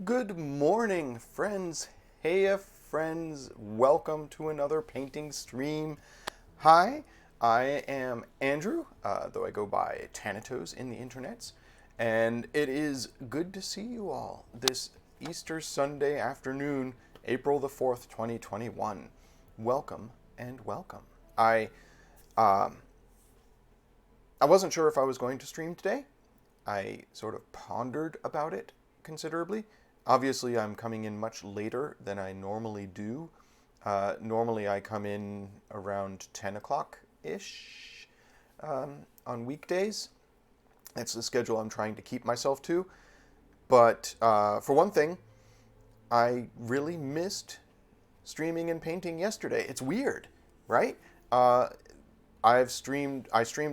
Good morning, friends. Hey, friends. Welcome to another painting stream. Hi, I am Andrew, though I go by Thanatos in the internets, and it is good to see you all this Easter Sunday afternoon, April the 4th, 2021. Welcome and welcome. I wasn't sure if I was going to stream today. I sort of pondered about it considerably. Obviously, I'm coming in much later than I normally do. Normally, I come in around 10 o'clock-ish on weekdays. That's the schedule I'm trying to keep myself to. But for one thing, I really missed streaming and painting yesterday. It's weird, right? I streamed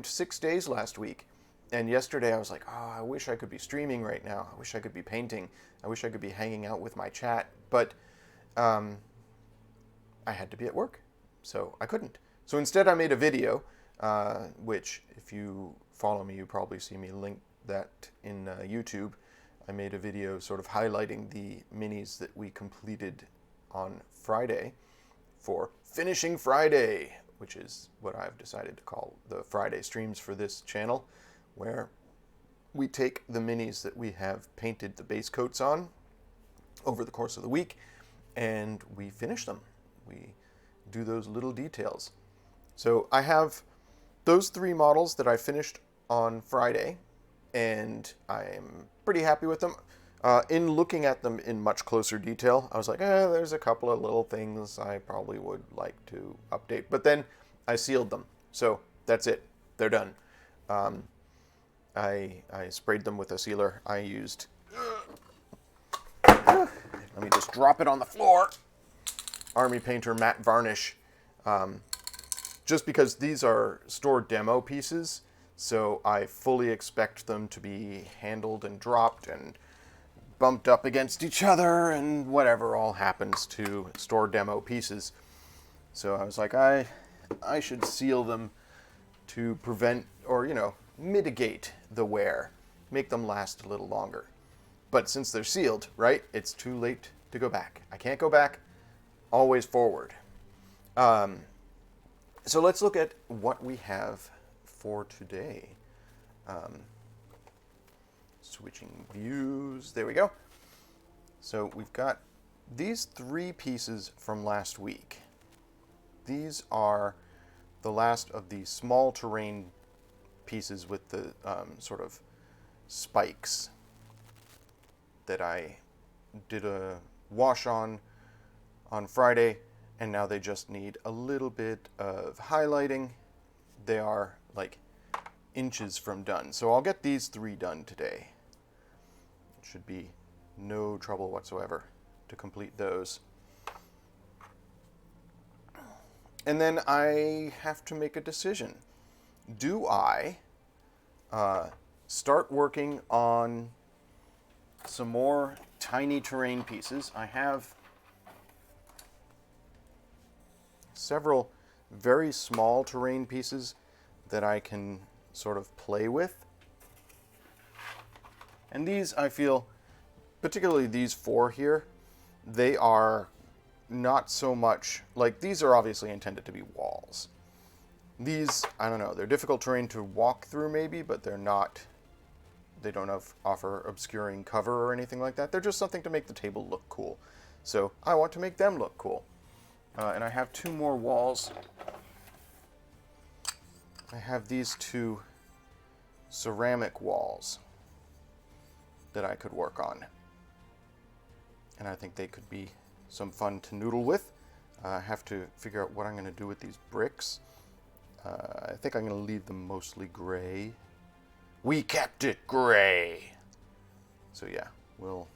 6 days last week. And yesterday I was like, oh, I wish I could be streaming right now. I wish I could be painting. I wish I could be hanging out with my chat. But I had to be at work, so I couldn't. So instead I made a video, which if you follow me, you probably see me link that in YouTube. I made a video sort of highlighting the minis that we completed on Friday for Finishing Friday, which is what I've decided to call the Friday streams for this channel, where we take the minis that we have painted the base coats on over the course of the week and we finish them. We do those little details. So I have those 3 models that I finished on Friday, and I'm pretty happy with them. In looking at them in much closer detail, I was like, there's a couple of little things I probably would like to update. But then I sealed them. So that's it. They're done. I sprayed them with a sealer. I used... let me just drop it on the floor. Army Painter matte varnish. Just because these are store demo pieces, so I fully expect them to be handled and dropped and bumped up against each other and whatever all happens to store demo pieces. So I was like, I should seal them to prevent or, mitigate the wear, make them last a little longer. But since they're sealed, right, it's too late to go back. I can't go back, always forward. So let's look at what we have for today. Switching views, there we go. So we've got these 3 pieces from last week. These are the last of the small terrain pieces with the sort of spikes that I did a wash on Friday, and now they just need a little bit of highlighting. They are like inches from done. So I'll get these 3 done today. Should be no trouble whatsoever to complete those. And then I have to make a decision. Do I start working on some more tiny terrain pieces? I have several very small terrain pieces that I can sort of play with. And these, I feel, particularly these four here, they are not so much, like, these are obviously intended to be walls. These, I don't know, they're difficult terrain to walk through maybe, but they're not, they don't offer obscuring cover or anything like that. They're just something to make the table look cool. So I want to make them look cool. And I have two more walls. I have these two ceramic walls that I could work on. And I think they could be some fun to noodle with. I have to figure out what I'm going to do with these bricks. I think I'm going to leave them mostly gray. We kept it gray! So yeah, we'll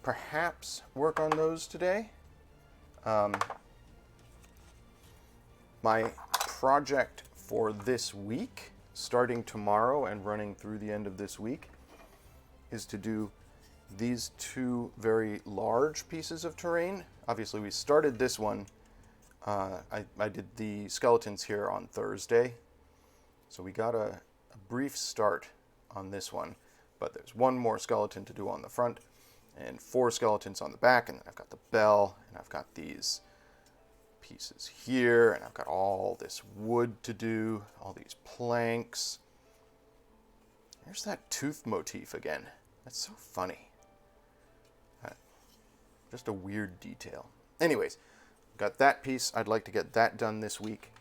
perhaps work on those today. My project for this week, starting tomorrow and running through the end of this week, is to do these two very large pieces of terrain. Obviously, we started this one. I did the skeletons here on Thursday, so we got a brief start on this one, but there's one more skeleton to do on the front and 4 skeletons on the back, and then I've got the bell, and I've got these pieces here, and I've got all this wood to do, all these planks. There's that tooth motif again. That's so funny. Just a weird detail. Anyways, got that piece. I'd like to get that done this week.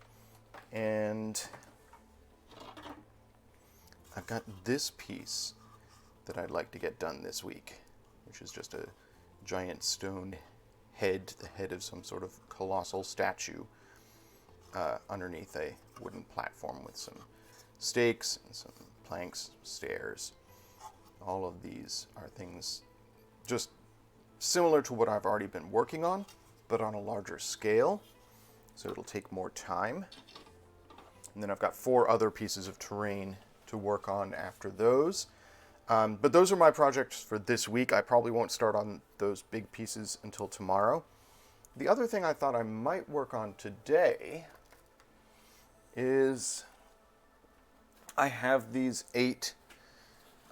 And I've got this piece that I'd like to get done this week, which is just a giant stone head, the head of some sort of colossal statue, underneath a wooden platform with some stakes and some planks, stairs. All of these are things just similar to what I've already been working on, but on a larger scale, so it'll take more time. And then I've got 4 other pieces of terrain to work on after those. But those are my projects for this week. I probably won't start on those big pieces until tomorrow. The other thing I thought I might work on today is I have these 8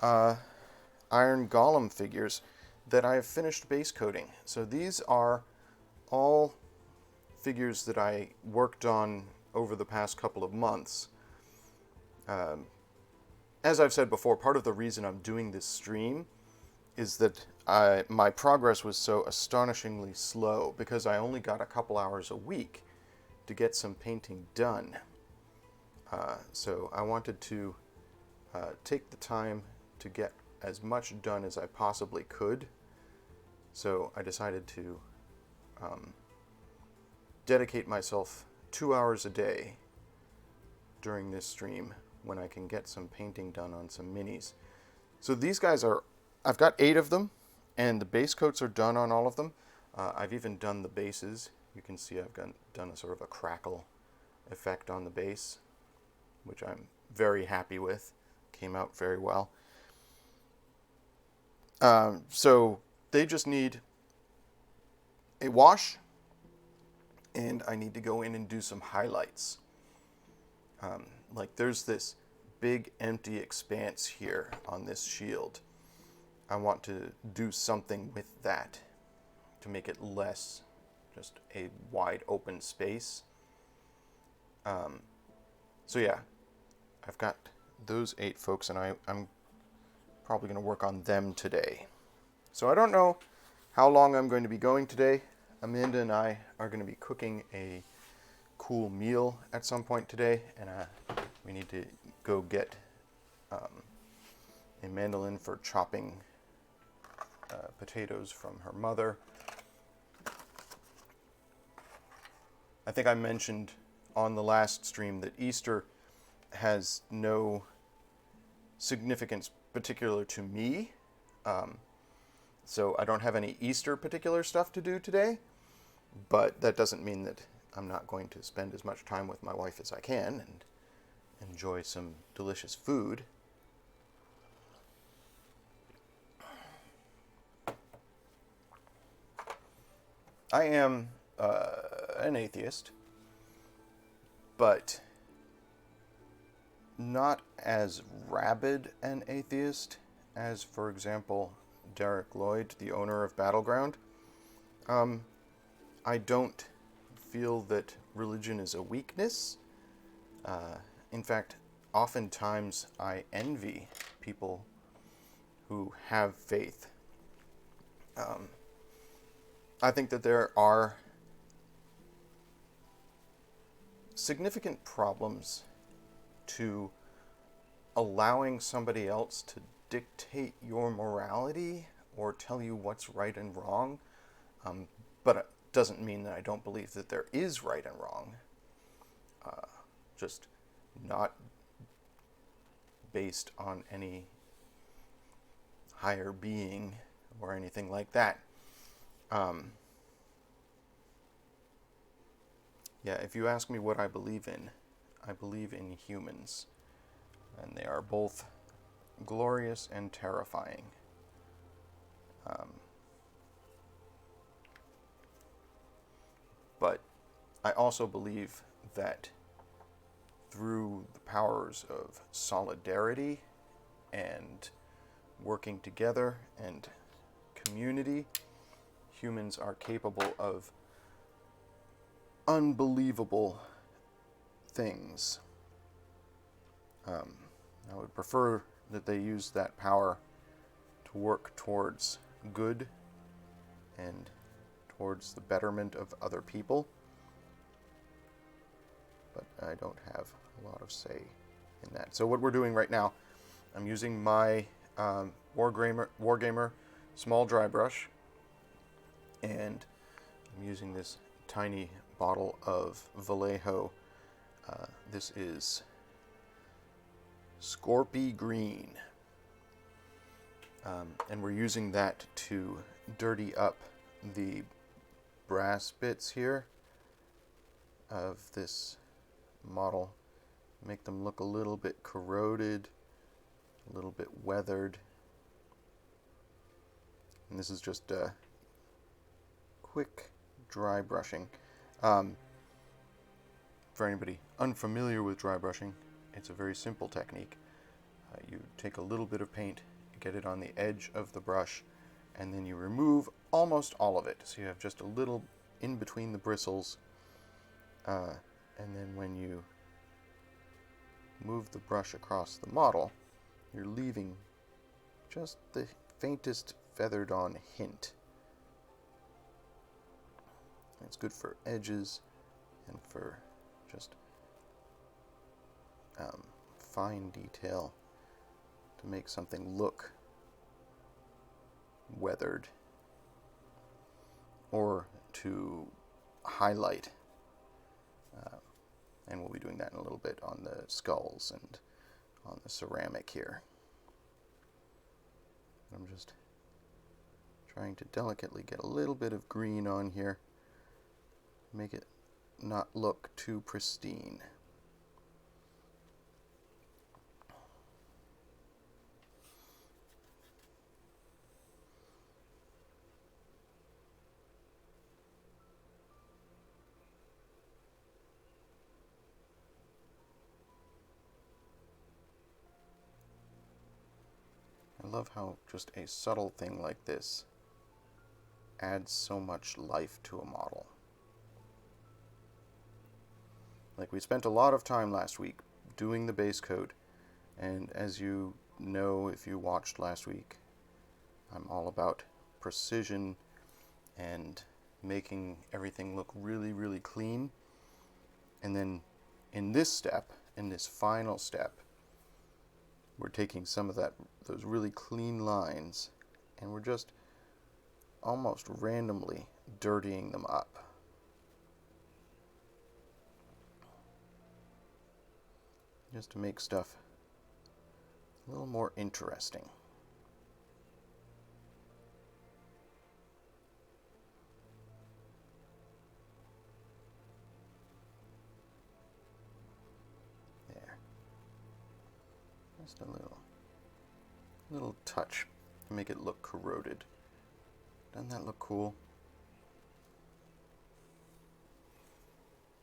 iron golem figures that I have finished base coating. So these are all figures that I worked on over the past couple of months. As I've said before, part of the reason I'm doing this stream is that my progress was so astonishingly slow because I only got a couple hours a week to get some painting done. So I wanted to take the time to get as much done as I possibly could. So I decided to dedicate myself 2 hours a day during this stream when I can get some painting done on some minis. So these guys are, I've got 8 of them, and the base coats are done on all of them. I've even done the bases. You can see I've done a sort of a crackle effect on the base, which I'm very happy with. Came out very well. So they just need a wash, and I need to go in and do some highlights. Like there's this big empty expanse here on this shield. I want to do something with that to make it less just a wide open space. So yeah, I've got those 8 folks, and I'm probably going to work on them today. So I don't know how long I'm going to be going today. Amanda and I are going to be cooking a cool meal at some point today, and we need to go get a mandolin for chopping potatoes from her mother. I think I mentioned on the last stream that Easter has no significance particular to me, So I don't have any Easter particular stuff to do today, but that doesn't mean that I'm not going to spend as much time with my wife as I can and enjoy some delicious food. I am an atheist, but not as rabid an atheist as, for example, Derek Lloyd, the owner of Battleground. I don't feel that religion is a weakness. In fact, oftentimes I envy people who have faith. I think that there are significant problems to allowing somebody else to dictate your morality or tell you what's right and wrong. But it doesn't mean that I don't believe that there is right and wrong. Just not based on any higher being or anything like that. Yeah, if you ask me what I believe in humans. And they are both glorious and terrifying. But I also believe that through the powers of solidarity and working together and community, humans are capable of unbelievable things. I would prefer that they use that power to work towards good and towards the betterment of other people. But I don't have a lot of say in that. So what we're doing right now, I'm using my Wargamer small dry brush, and I'm using this tiny bottle of Vallejo. This is Scorpy Green. And we're using that to dirty up the brass bits here of this model, make them look a little bit corroded, a little bit weathered. And this is just a quick dry brushing. For anybody unfamiliar with dry brushing, it's a very simple technique. You take a little bit of paint, get it on the edge of the brush, and then you remove almost all of it. So you have just a little in between the bristles. And then when you move the brush across the model, you're leaving just the faintest feathered on hint. It's good for edges and for just fine detail to make something look weathered, or to highlight. And we'll be doing that in a little bit on the skulls and on the ceramic here. I'm just trying to delicately get a little bit of green on here, make it not look too pristine. I love how just a subtle thing like this adds so much life to a model. Like, we spent a lot of time last week doing the base coat, and as you know if you watched last week, I'm all about precision and making everything look really, really clean. And then in this step, in this final step, we're taking some of those really clean lines, and we're just almost randomly dirtying them up. Just to make stuff a little more interesting. Just a little touch to make it look corroded. Doesn't that look cool?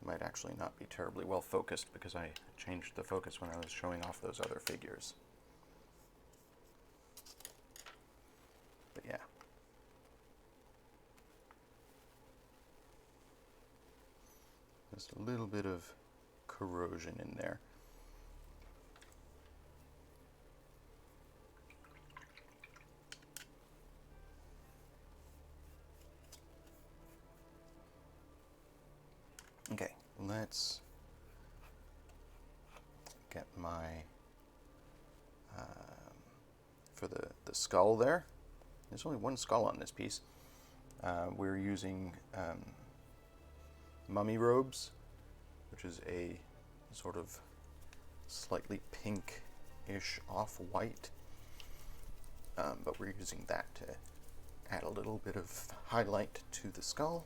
Might actually not be terribly well focused because I changed the focus when I was showing off those other figures. But yeah. Just a little bit of corrosion in there. Okay, let's get my, for the skull there, there's only one skull on this piece. We're using mummy robes, which is a sort of slightly pink-ish off-white, but we're using that to add a little bit of highlight to the skull.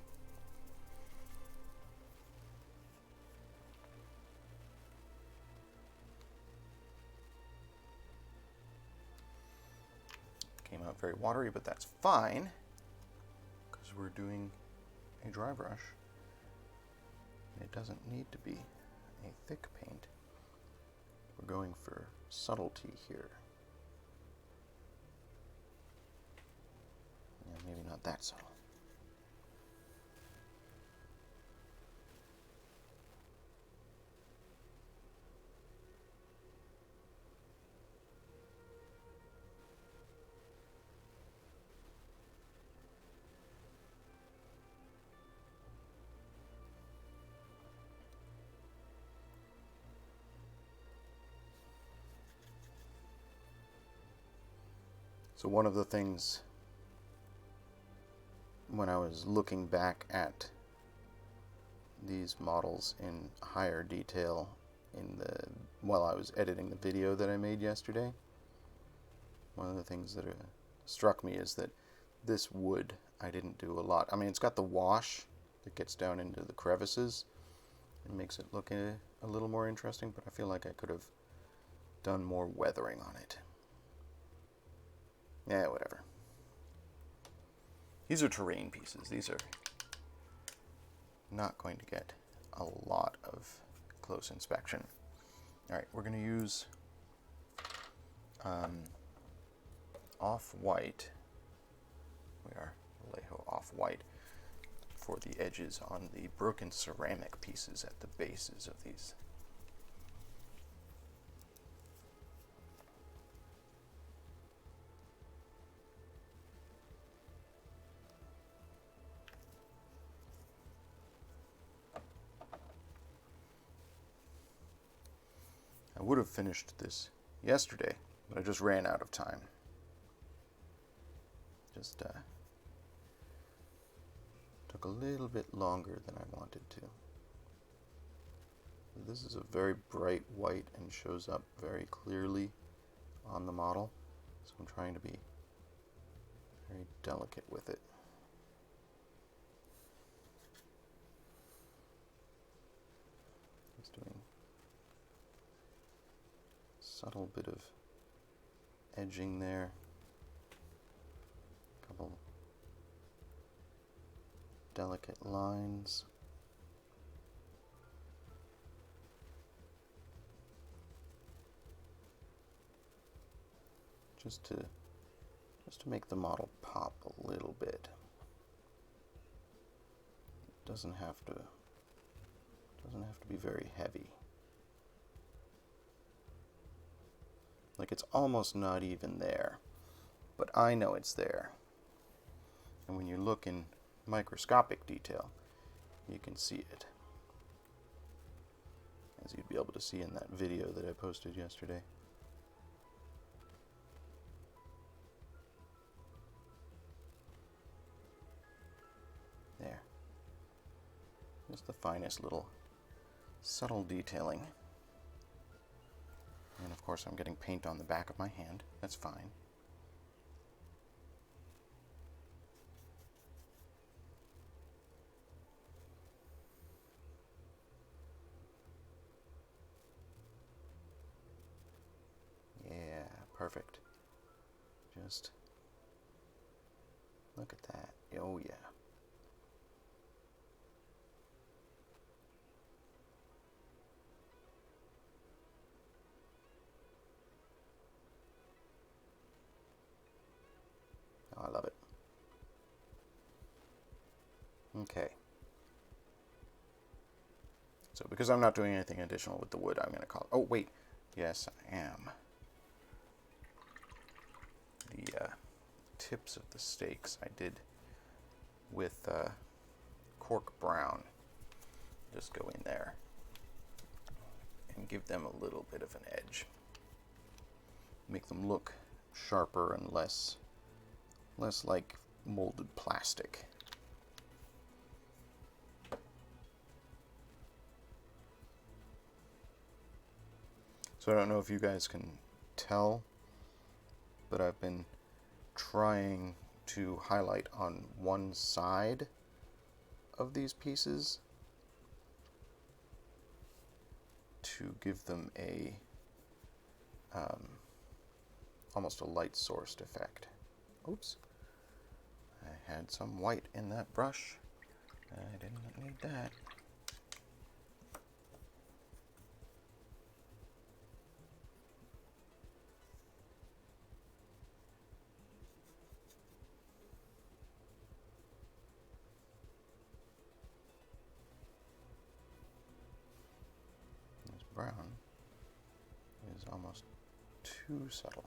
Came out very watery, but that's fine because we're doing a dry brush. It doesn't need to be a thick paint. We're going for subtlety here. Yeah, maybe not that subtle. So one of the things when I was looking back at these models in higher detail while I was editing the video that I made yesterday, one of the things that struck me is that this wood I didn't do a lot. I mean, it's got the wash that gets down into the crevices and makes it look a little more interesting, but I feel like I could have done more weathering on it. Yeah, whatever. These are terrain pieces. These are not going to get a lot of close inspection. All right, we're going to use off-white. We are Vallejo off-white for the edges on the broken ceramic pieces at the bases of these. I would have finished this yesterday, but I just ran out of time. Just took a little bit longer than I wanted to. This is a very bright white and shows up very clearly on the model, so I'm trying to be very delicate with it. Just doing subtle bit of edging there, a couple delicate lines. Just to make the model pop a little bit. It doesn't have to be very heavy. Like, it's almost not even there, but I know it's there. And when you look in microscopic detail, you can see it, as you'd be able to see in that video that I posted yesterday. There. Just the finest little subtle detailing. And of course I'm getting paint on the back of my hand. That's fine. Yeah. perfect. Just look at that. Oh, yeah. Oh, I love it. Okay. So because I'm not doing anything additional with the wood, I'm going to call... Oh, wait. Yes, I am. The tips of the stakes I did with cork brown. Just go in there and give them a little bit of an edge. Make them look sharper and less like molded plastic. So I don't know if you guys can tell, but I've been trying to highlight on one side of these pieces to give them a almost a light sourced effect. Oops. I had some white in that brush. I didn't need that. This brown is almost too subtle.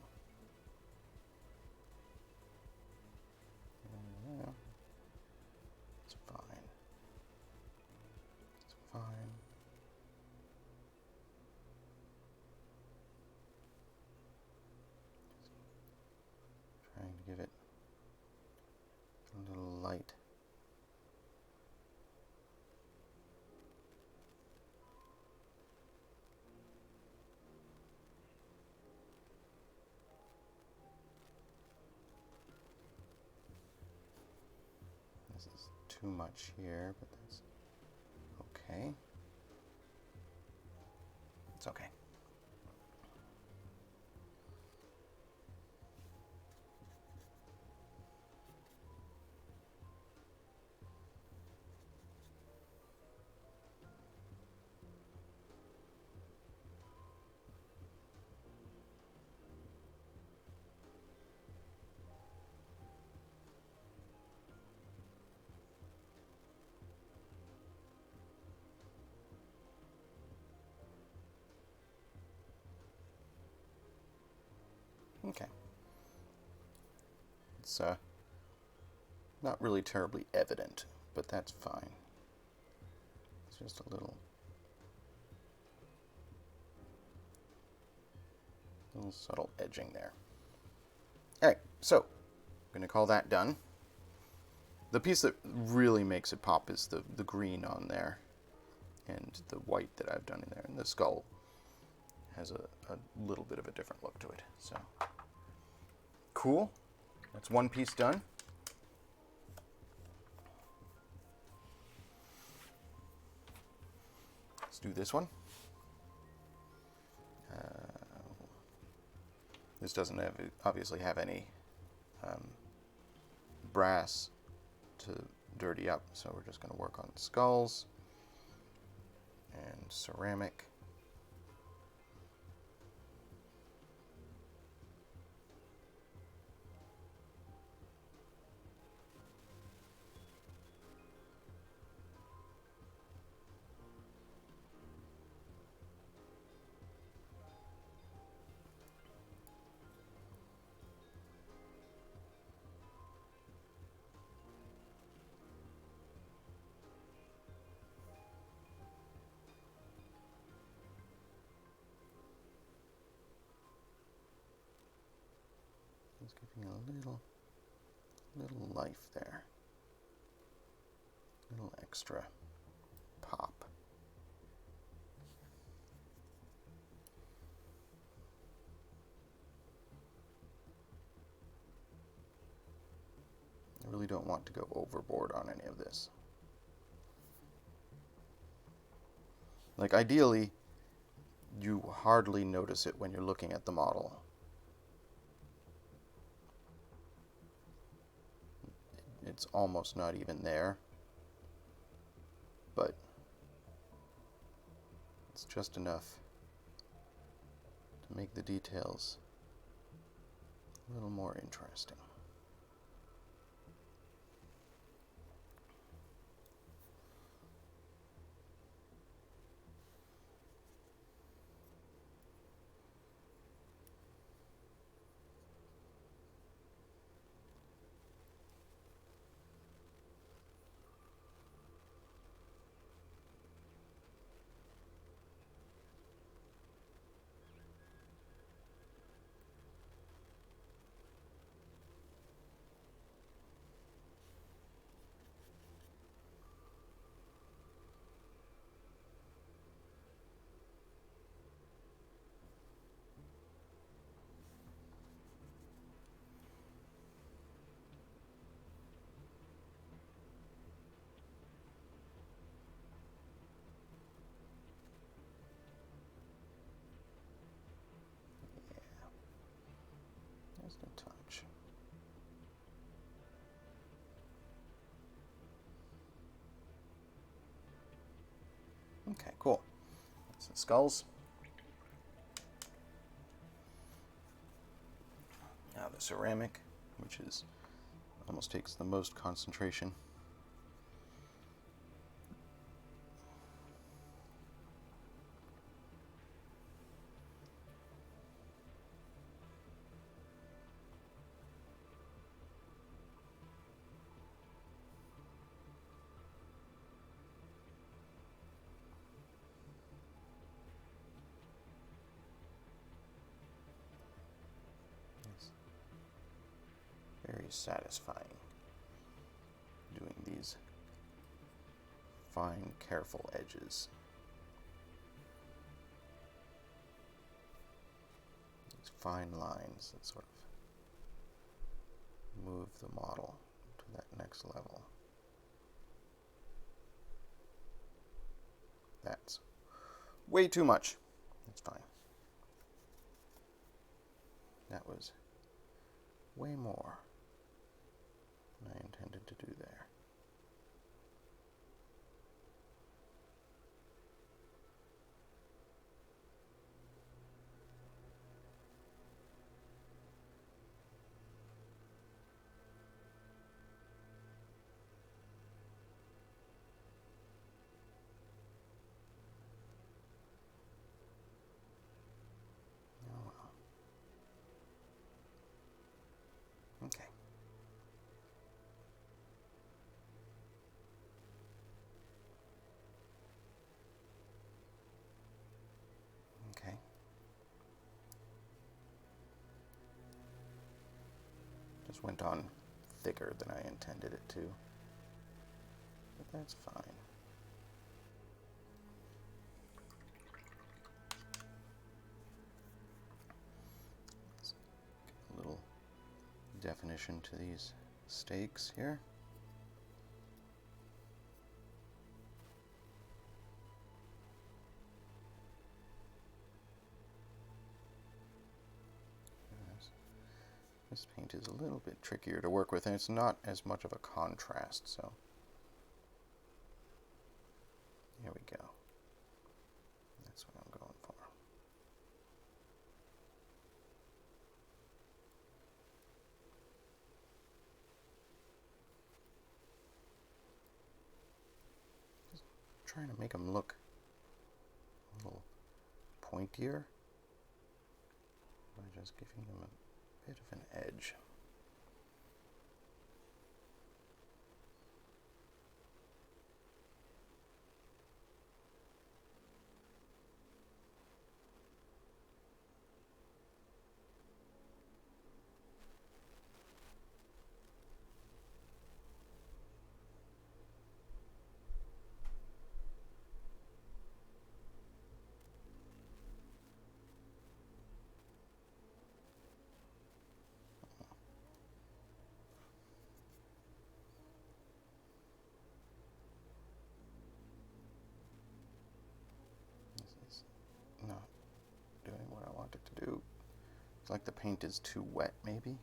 Yeah, it's fine. It's fine. Just trying to give it a little light. This is too much here, but that's okay. It's okay. Okay. It's not really terribly evident, but that's fine. It's just a little subtle edging there. Alright, so I'm going to call that done. The piece that really makes it pop is the green on there and the white that I've done in there. And the skull has a little bit of a different look to it. So, cool. That's one piece done. Let's do this one. This doesn't obviously have any brass to dirty up, so we're just going to work on skulls and ceramic. Just giving a little life there. A little extra pop. I really don't want to go overboard on any of this. Like, ideally, you hardly notice it when you're looking at the model. It's almost not even there, but it's just enough to make the details a little more interesting. Just a touch. Okay, cool. That's the skulls. Now the ceramic, which is almost takes the most concentration. Very satisfying doing these fine, careful edges. These fine lines that sort of move the model to that next level. That's way too much. That's fine. That was way more than I intended to do there. Oh well. Okay. Okay. Just went on thicker than I intended it to, but that's fine. Let's give a little definition to these stakes here. This paint is a little bit trickier to work with, and it's not as much of a contrast, so here we go. That's what I'm going for. Just trying to make them look a little pointier by just giving them a bit of an edge. Not doing what I want it to do. It's like the paint is too wet, maybe.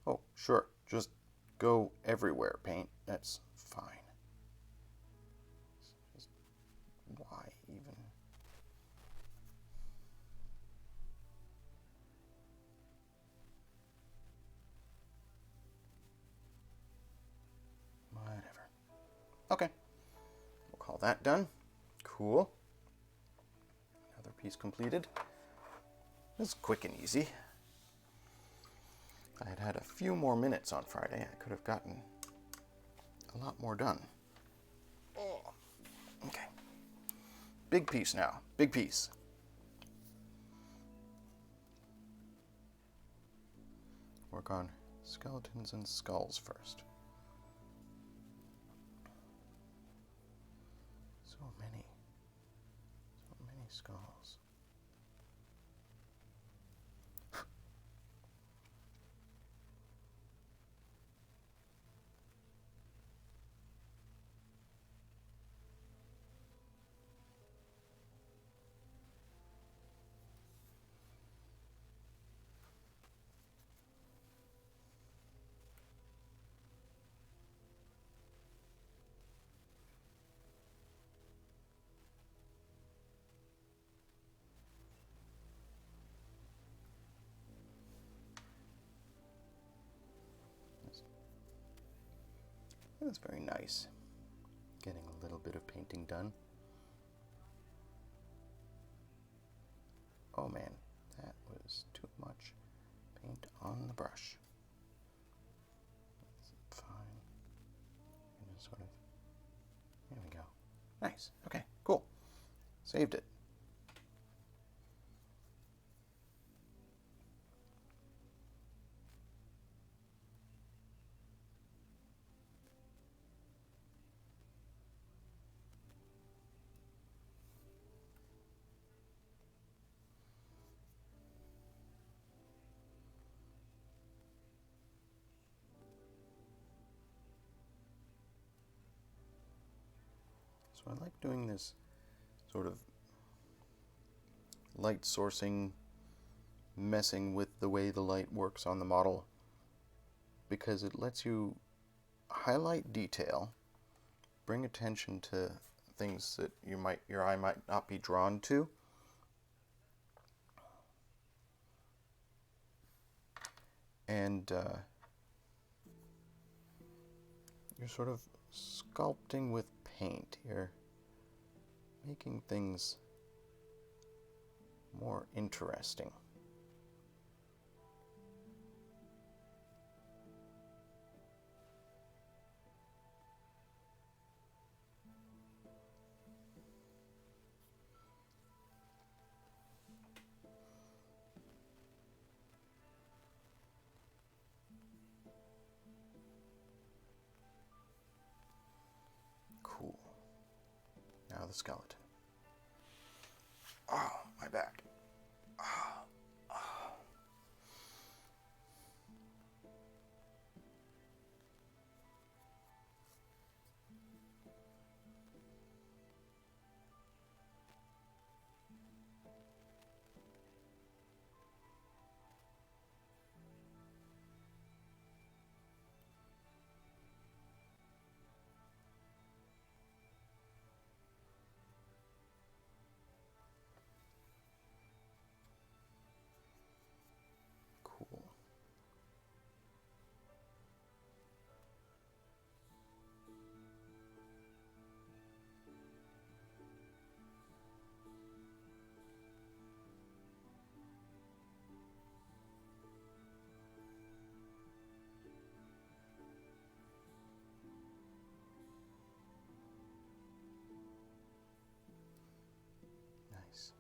Oh, sure. Just go everywhere, paint. That's fine. Just, why even? Whatever. Okay. We'll call that done. Cool. Another piece completed. This is quick and easy. If I had had a few more minutes on Friday, I could have gotten a lot more done. Oh. Okay. Big piece now. Big piece. Work on skeletons and skulls first. So many skulls. That's very nice. Getting a little bit of painting done. Oh man, that was too much paint on the brush. That's fine. And just sort of, there we go. Nice. Okay, cool. Saved it. So I like doing this sort of light sourcing, messing with the way the light works on the model, because it lets you highlight detail, bring attention to things that your eye might not be drawn to, and you're sort of sculpting with paint. You're making things more interesting. Cool. Now the skeleton. Oh, my back. Oh, oh. Cool. Nice.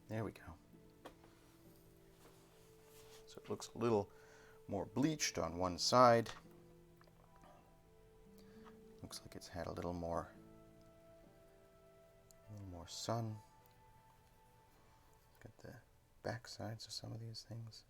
There we go. So it looks a little more bleached on one side. Looks like it's had a little more sun. Look at the back sides of some of these things.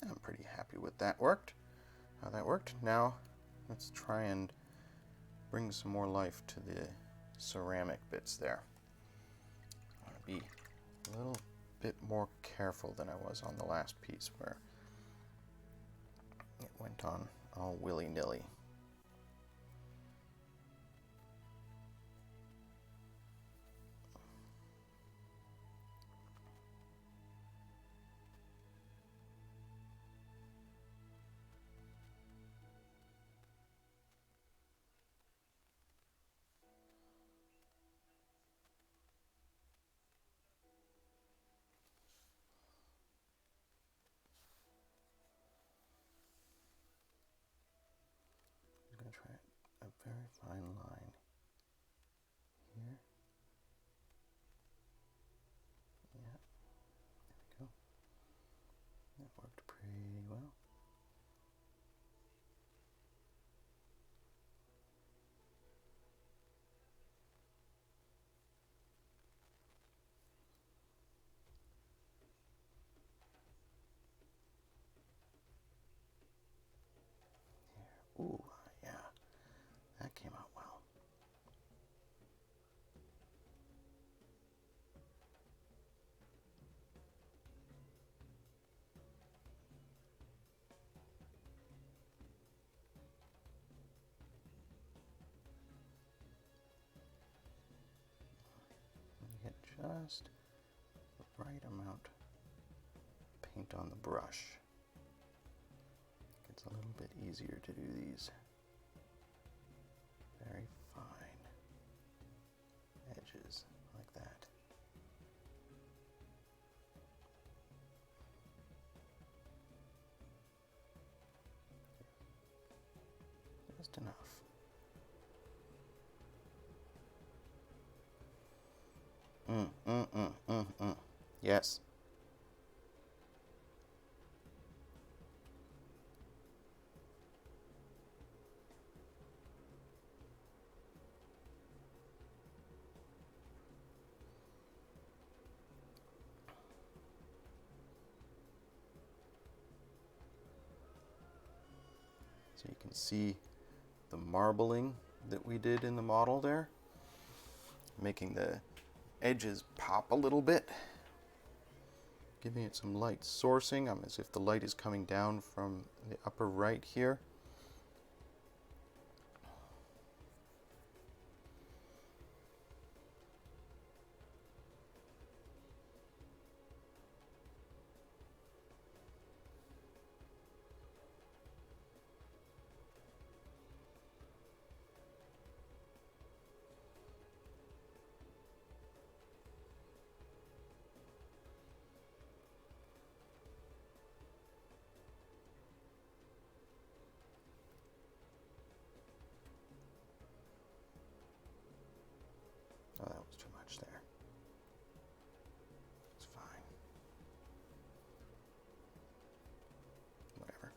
I'm pretty happy with that worked. How that worked. Now let's try and bring some more life to the ceramic bits there. I want to be a little bit more careful than I was on the last piece where it went on all willy-nilly. I'm going to try a very fine line here. Yeah, there we go. That worked pretty well. Here. Ooh, yeah, that came out well. You get just the right amount of paint on the brush. It's a little bit easier to do these very fine edges like that. Just enough. Yes. So you can see the marbling that we did in the model there, making the edges pop a little bit, giving it some light sourcing, as if the light is coming down from the upper right here. Oh, that was too much there. It's fine. Whatever.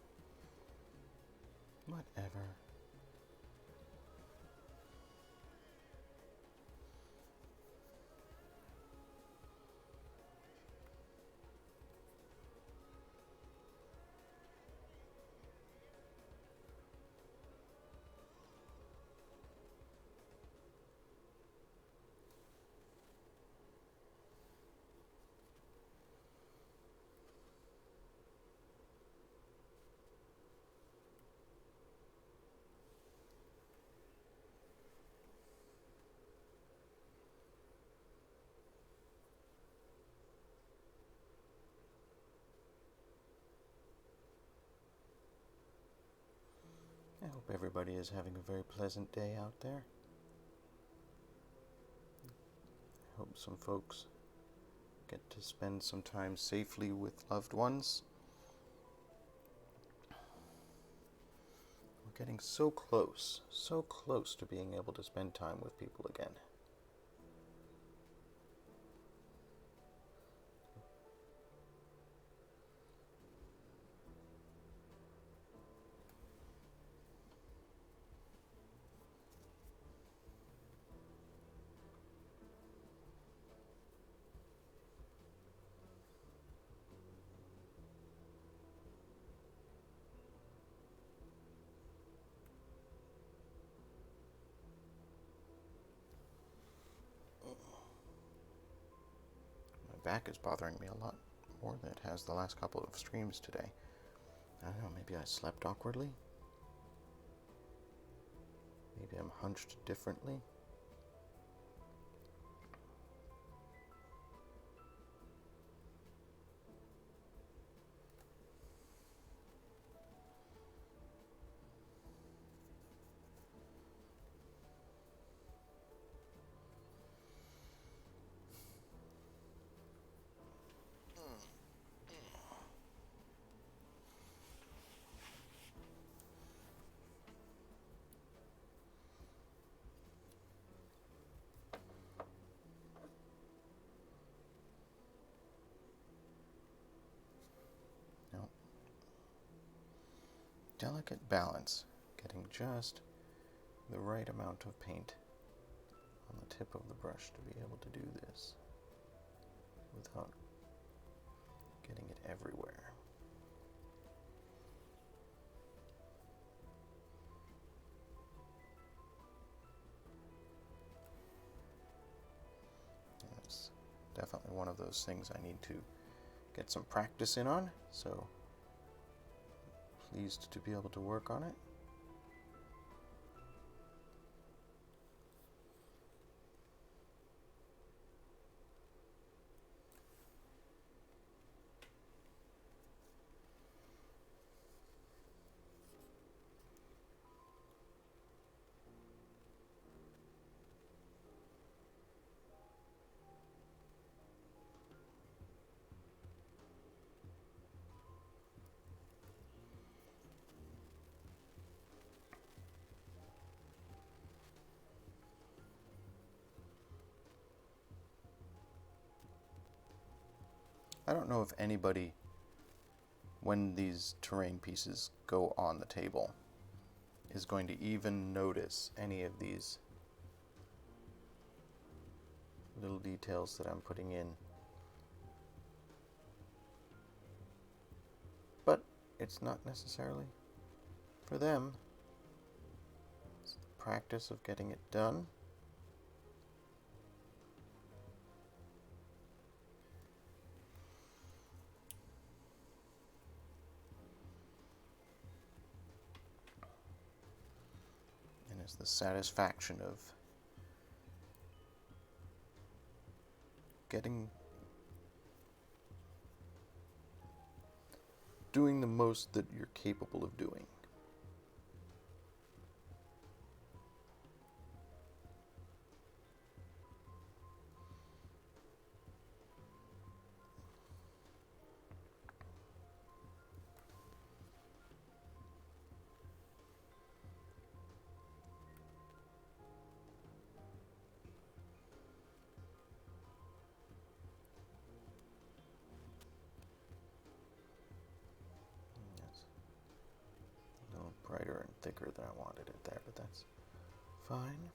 Whatever. I hope everybody is having a very pleasant day out there. I hope some folks get to spend some time safely with loved ones. We're getting so close to being able to spend time with people again. back is bothering me a lot more than it has the last couple of streams today. I don't know, maybe I slept awkwardly? Maybe I'm hunched differently? Delicate balance, getting just the right amount of paint on the tip of the brush to be able to do this without getting it everywhere. It's definitely one of those things I need to get some practice in on, so pleased to be able to work on it. I don't know if anybody, when these terrain pieces go on the table, is going to even notice any of these little details that I'm putting in. But it's not necessarily for them. It's the practice of getting it done. Is the satisfaction of doing the most that you're capable of doing. Brighter and thicker than I wanted it there, but that's fine.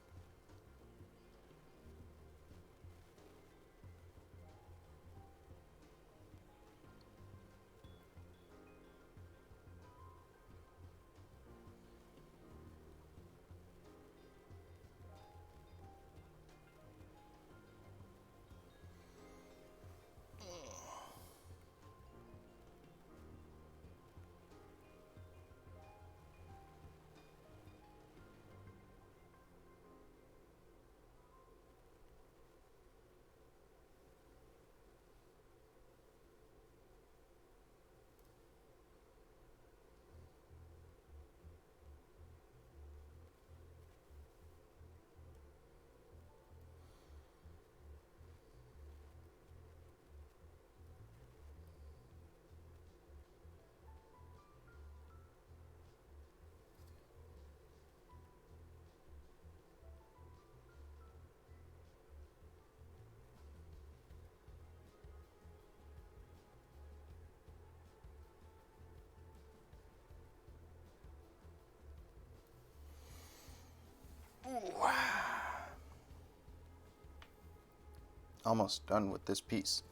Almost done with this piece.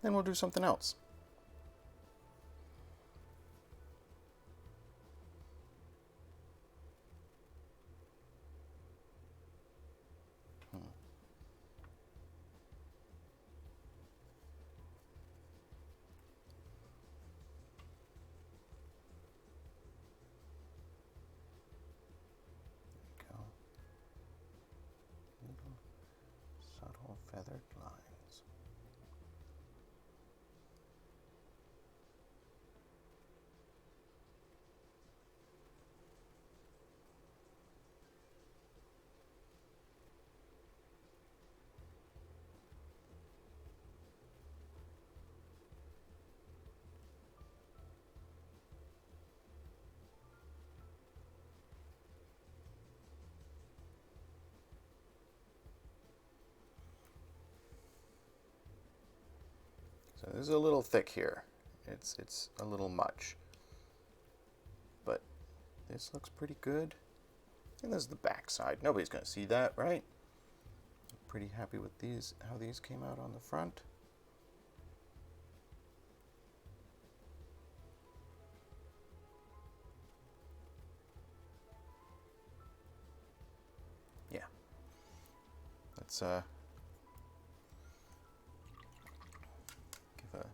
Then we'll do something else. This is a little thick here. It's a little much. But this looks pretty good. And this is the back side. Nobody's going to see that, right? I'm pretty happy with these, how these came out on the front. Yeah. Let's give a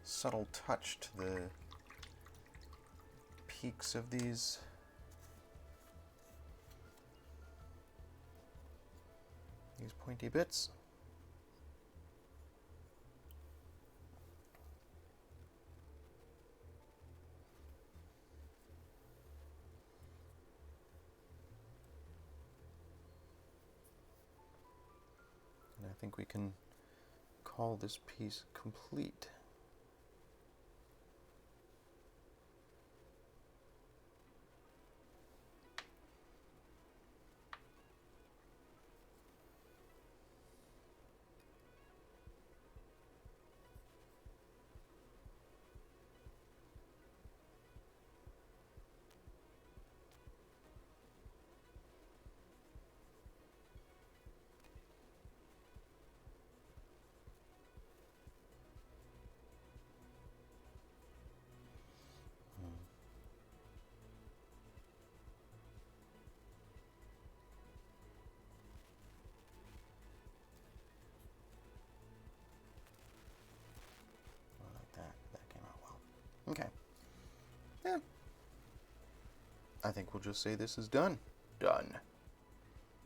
subtle touch to the peaks of these pointy bits. And I think we can call this piece complete. Okay. Yeah. I think we'll just say this is done. Done.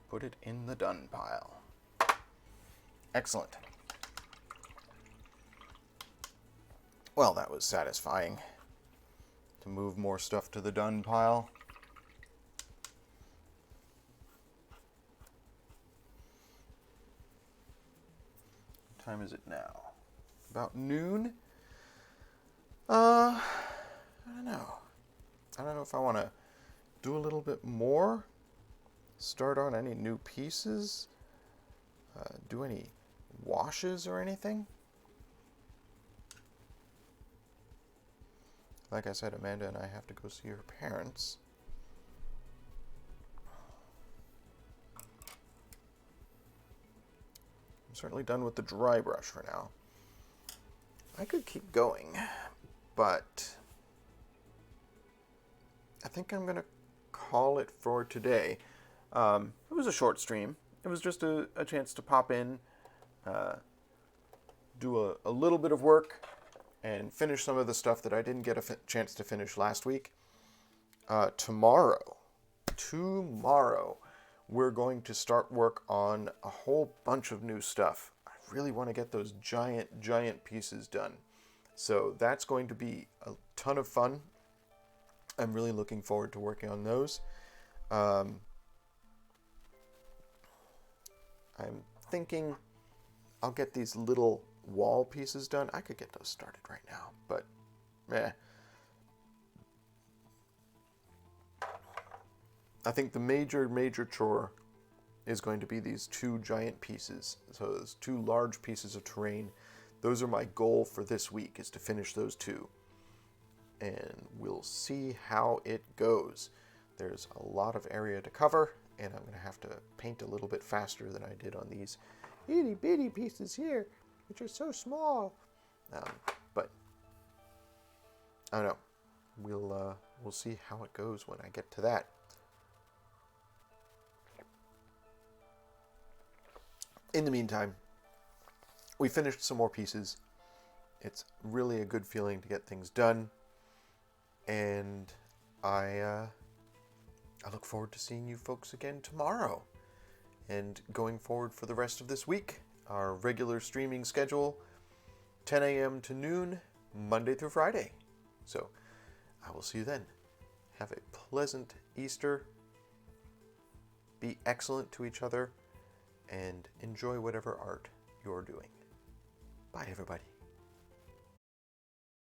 Put it in the done pile. Excellent. Well, that was satisfying to move more stuff to the done pile. What time is it now? About noon? I don't know. I don't know if I want to do a little bit more. Start on any new pieces. Do any washes or anything. Like I said, Amanda and I have to go see her parents. I'm certainly done with the dry brush for now. I could keep going, but I think I'm going to call it for today. It was a short stream. It was just a chance to pop in, do a little bit of work, and finish some of the stuff that I didn't get a chance to finish last week. Tomorrow, we're going to start work on a whole bunch of new stuff. I really want to get those giant pieces done. So that's going to be a ton of fun. I'm really looking forward to working on those. I'm thinking I'll get these little wall pieces done. I could get those started right now, but I think the major chore is going to be these two giant pieces. So those two large pieces of terrain. Those are my goal for this week, is to finish those two. And we'll see how it goes. There's a lot of area to cover, and I'm going to have to paint a little bit faster than I did on these itty bitty pieces here, which are so small. But I don't know. We'll see how it goes when I get to that. In the meantime, we finished some more pieces. It's really a good feeling to get things done, and I look forward to seeing you folks again tomorrow, and going forward for the rest of this week. Our regular streaming schedule, 10 a.m. to noon, Monday through Friday. So I will see you then. Have a pleasant Easter. Be excellent to each other, and enjoy whatever art you're doing. Bye, everybody.